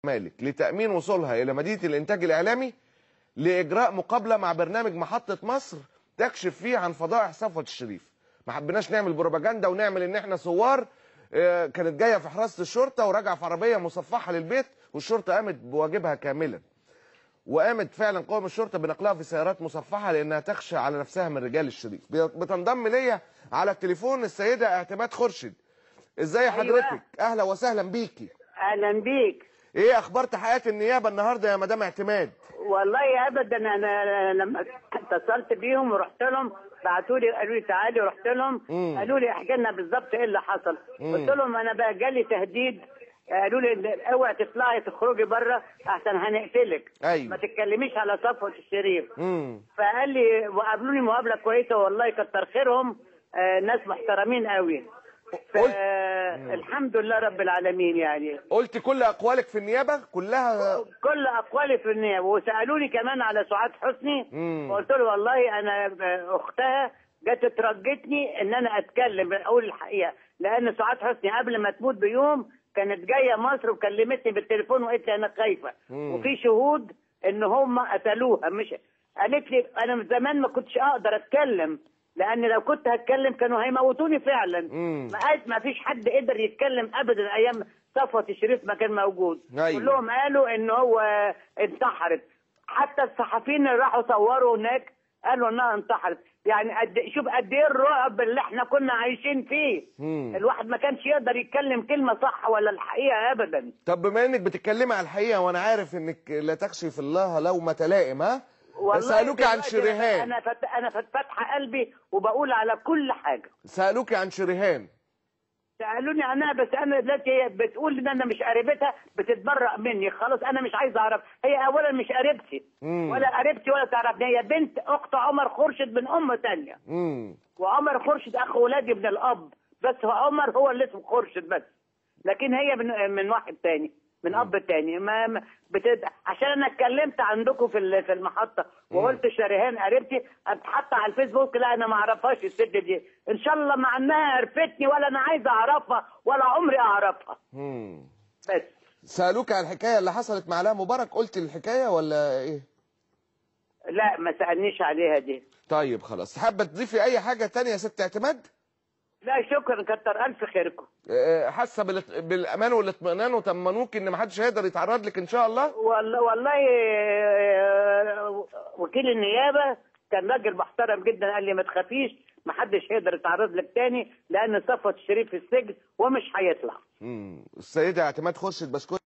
مالك لتأمين وصولها إلى مدينة الإنتاج الإعلامي لإجراء مقابلة مع برنامج محطة مصر تكشف فيه عن فضائح صفوة الشريف. ما حبيناش نعمل بروباجندا ونعمل إن إحنا ثوار. كانت جاية في حراسة الشرطة وراجعة في عربية مصفحة للبيت، والشرطة قامت بواجبها كاملا. وقامت فعلا قوام الشرطة بنقلها في سيارات مصفحة لأنها تخشى على نفسها من رجال الشريف. بتنضم ليا على التليفون السيدة اعتماد خورشيد. ازاي حضرتك؟ أيوة. أهلا وسهلا بيكي. اهلا بيك. ايه اخبار تحقيقات النيابه النهارده يا مدام اعتماد؟ والله ابدا، انا لما اتصلت بيهم ورحت لهم بعتوا لي قالوا لي تعالي، ورحت لهم قالوا لي احكي لنا بالظبط ايه اللي حصل. قلت لهم انا بقى جالي تهديد، قالوا لي اوعي تطلعي تخرجي بره احسن هنقتلك. أيوة. ما تتكلميش على صفوة الشريف. فقال لي وقابلوني مقابله كويسه والله كتر خيرهم، ناس محترمين قوي. الحمد لله رب العالمين. يعني قلت كل اقوالك في النيابه كلها؟ كل اقوالي في النيابه، وسالوني كمان على سعاد حسني. وقلت له والله انا اختها جت ترجتني ان انا اتكلم اقول الحقيقه، لان سعاد حسني قبل ما تموت بيوم كانت جايه مصر وكلمتني بالتليفون وقالت لي انا خايفه وفي شهود ان هم قتلوها. مش قالت لي انا من زمان ما كنتش اقدر اتكلم، لان لو كنت هتكلم كانوا هيموتوني فعلا. ما فيش حد قدر يتكلم ابدا ايام صفوة الشريف ما كان موجود. أيوة. كلهم قالوا ان هو انتحرت، حتى الصحفيين اللي راحوا صوروا هناك قالوا انها انتحرت. يعني شوف قد ايه الرعب اللي احنا كنا عايشين فيه. الواحد ما كانش يقدر يتكلم كلمه صح ولا الحقيقه ابدا. طب بما انك بتتكلمي على الحقيقه وانا عارف انك لا تخشي في الله لومة لائم، ها؟ سألوك عن شريهان. انا فاتحه قلبي وبقول على كل حاجه. سألوك عن شريهان. سألوني عنها، بس انا دلوقتي هي بتقول ان انا مش قريبتها، بتتبرأ مني. خلاص انا مش عايز اعرف. هي اولا مش قريبتي ولا قريبتي ولا تعرفني. هي بنت اخت عمر خورشيد من ام ثانيه. وعمر خورشيد اخ ولادي من الاب، بس هو عمر هو اللي اسمه خورشيد بس، لكن هي من واحد تاني، من اب تاني. عشان انا اتكلمت عندكم في المحطه وقلت شريهان قريبتي، اتحط على الفيسبوك لا انا ما اعرفهاش الست دي. ان شاء الله مع انها عرفتني ولا انا عايز اعرفها ولا عمري اعرفها. بس سألوك عن الحكايه اللي حصلت مع علاء مبارك، قلت الحكايه ولا ايه؟ لا ما سالنيش عليها دي. طيب خلاص، حابه تضيفي اي حاجه ثانيه يا ست اعتماد؟ لا شكرا، كتر الف خيركم. حاسه بالامان والاطمئنان وطمنوك ان ما حدش هيقدر يتعرض لك ان شاء الله؟ والله وكيل النيابه كان راجل محترم جدا، قال لي ما تخافيش ما حدش هيقدر يتعرض لك تاني لان صفوة الشريف في السجن ومش هيطلع. السيده اعتماد خورشيد بشكرك.